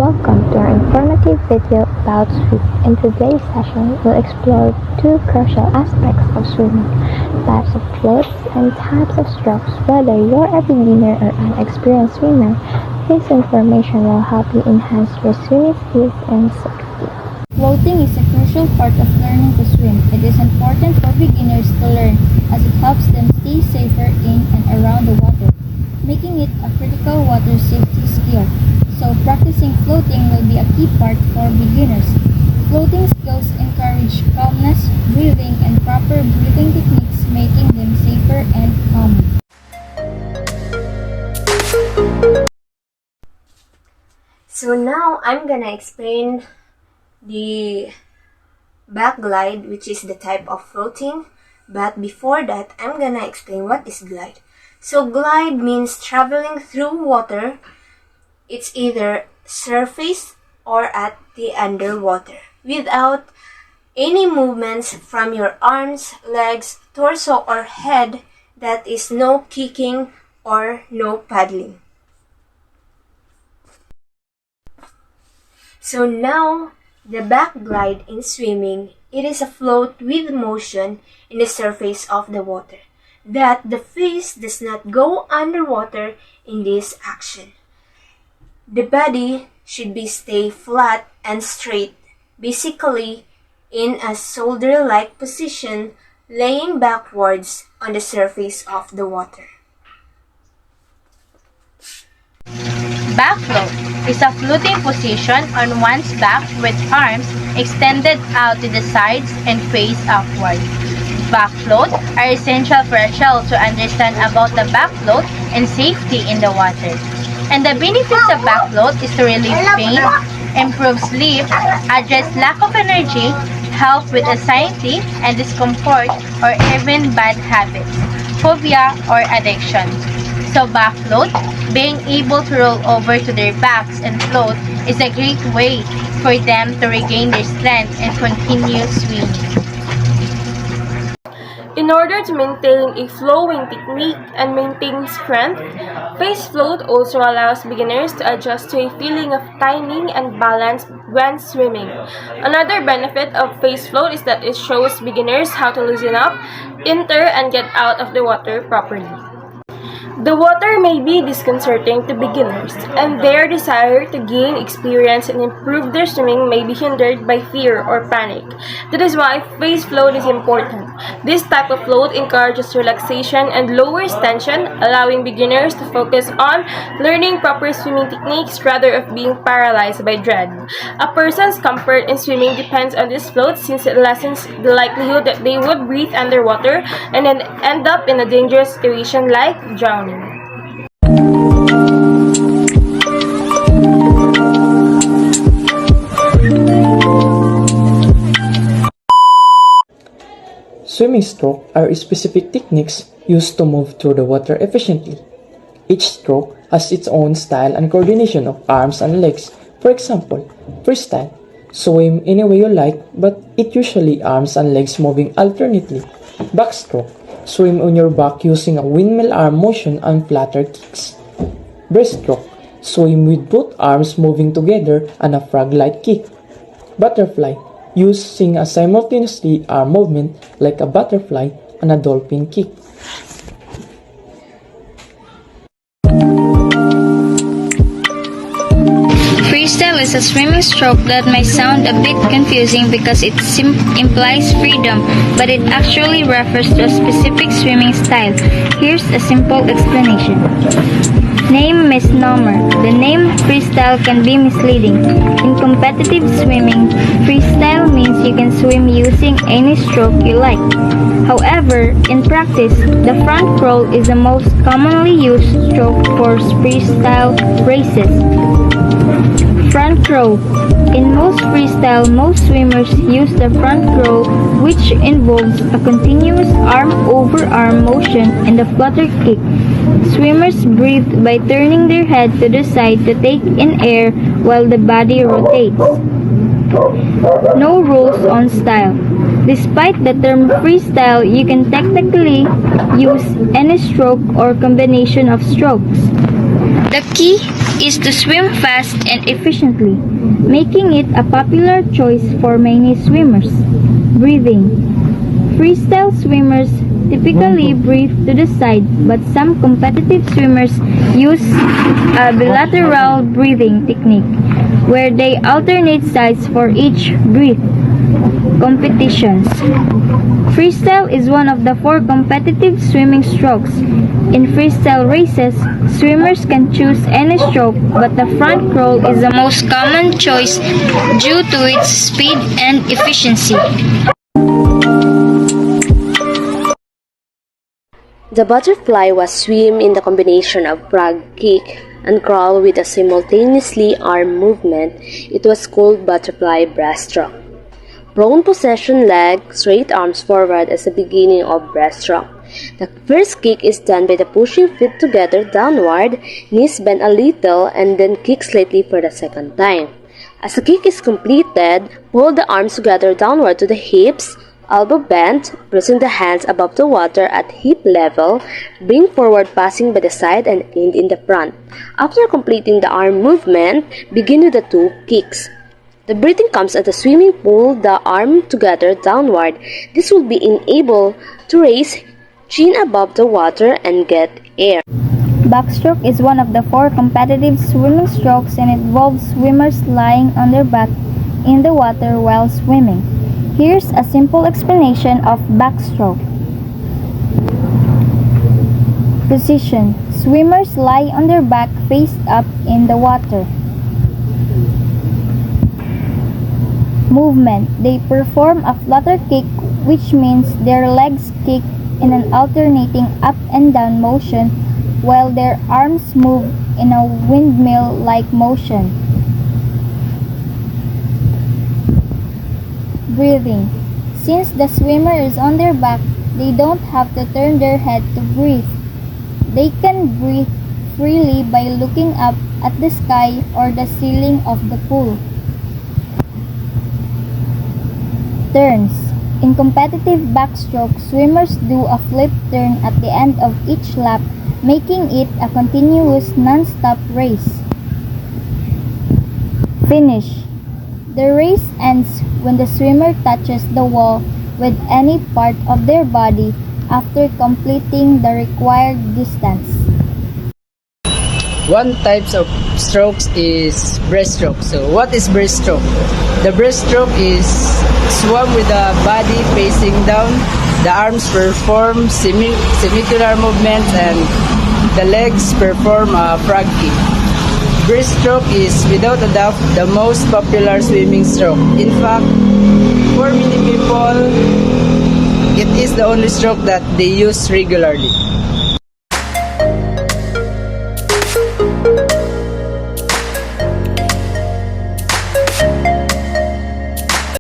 Welcome to our informative video about swimming. In today's session, we'll explore two crucial aspects of swimming, types of floats and types of strokes. Whether you're a beginner or an experienced swimmer, this information will help you enhance your swimming skills and safety. Floating is a crucial part of learning to swim. It is important for beginners to learn as it helps them stay safer in and around the water, making it a critical water safety skill. So practicing floating will be a key part for beginners. Floating skills encourage calmness, breathing, and proper breathing techniques, making them safer and calmer. So now I'm gonna explain the back glide, which is the type of floating. But before that, I'm gonna explain what is glide. So glide means traveling through water. It's either surface or at the underwater without any movements from your arms, legs, torso, or head. That is no kicking or no paddling. So now, the back glide in swimming, it is a float with motion in the surface of the water, that the face does not go underwater in this action. The body should be stay flat and straight, basically in a shoulder-like position, laying backwards on the surface of the water. Back float is a floating position on one's back with arms extended out to the sides and face upward. Back float are essential for a child to understand about the back float and safety in the water. And the benefits of back float is to relieve pain, improve sleep, address lack of energy, help with anxiety and discomfort, or even bad habits, phobia, or addiction. So back float, being able to roll over to their backs and float, is a great way for them to regain their strength and continue swimming. In order to maintain a flowing technique and maintain strength, face float also allows beginners to adjust to a feeling of timing and balance when swimming. Another benefit of face float is that it shows beginners how to loosen up, enter, and get out of the water properly. The water may be disconcerting to beginners, and their desire to gain experience and improve their swimming may be hindered by fear or panic. That is why face float is important. This type of float encourages relaxation and lowers tension, allowing beginners to focus on learning proper swimming techniques rather of being paralyzed by dread. A person's comfort in swimming depends on this float, since it lessens the likelihood that they would breathe underwater and then end up in a dangerous situation like drowning. Swimming stroke are specific techniques used to move through the water efficiently. Each stroke has its own style and coordination of arms and legs. For example, freestyle, swim any way you like, but it usually arms and legs moving alternately. Backstroke, swim on your back using a windmill arm motion and flutter kicks. Breaststroke, swim with both arms moving together and a frog-like kick. Butterfly, using a simultaneously arm movement like a butterfly and a dolphin kick. Freestyle is a swimming stroke that might sound a bit confusing because it implies freedom, but it actually refers to a specific swimming style. Here's a simple explanation. Name misnomer. The name freestyle can be misleading. In competitive swimming, freestyle means you can swim using any stroke you like. However, in practice, the front crawl is the most commonly used stroke for freestyle races. Front crawl. In most freestyle, most swimmers use the front crawl, which involves a continuous arm-over-arm motion and a flutter kick. Swimmers breathe by turning their head to the side to take in air while the body rotates. No rules on style. Despite the term freestyle, you can technically use any stroke or combination of strokes. The key is to swim fast and efficiently, making it a popular choice for many swimmers. Breathing. Freestyle swimmers typically breathe to the side, but some competitive swimmers use a bilateral breathing technique where they alternate sides for each breath. Competitions. Freestyle is one of the 4 competitive swimming strokes. In freestyle races, swimmers can choose any stroke, but the front crawl is the most common choice due to its speed and efficiency. The butterfly was swim in the combination of frog kick and crawl with a simultaneously arm movement. It was called butterfly breaststroke. Prone possession leg, straight arms forward as the beginning of breaststroke. The first kick is done by the pushing feet together downward, knees bend a little, and then kick slightly for the second time. As the kick is completed, pull the arms together downward to the hips, elbow bent, pressing the hands above the water at hip level, bring forward passing by the side and end in the front. After completing the arm movement, begin with the 2 kicks. The breathing comes at the swimming pool, the arm together downward. This will be enabled to raise chin above the water and get air. Backstroke is one of the 4 competitive swimming strokes and involves swimmers lying on their back in the water while swimming. Here's a simple explanation of backstroke. Position. Swimmers lie on their back face up in the water. Movement. They perform a flutter kick, which means their legs kick in an alternating up and down motion while their arms move in a windmill-like motion. Breathing. Since the swimmer is on their back, they don't have to turn their head to breathe. They can breathe freely by looking up at the sky or the ceiling of the pool. Turns. In competitive backstroke, swimmers do a flip turn at the end of each lap, making it a continuous non-stop race. Finish. The race ends when the swimmer touches the wall with any part of their body after completing the required distance. One type of strokes is breaststroke. So what is breaststroke? The breaststroke is swim with the body facing down. The arms perform semicircular movements and the legs perform a frog kick. Breaststroke is without a doubt the most popular swimming stroke. In fact, for many people, it is the only stroke that they use regularly.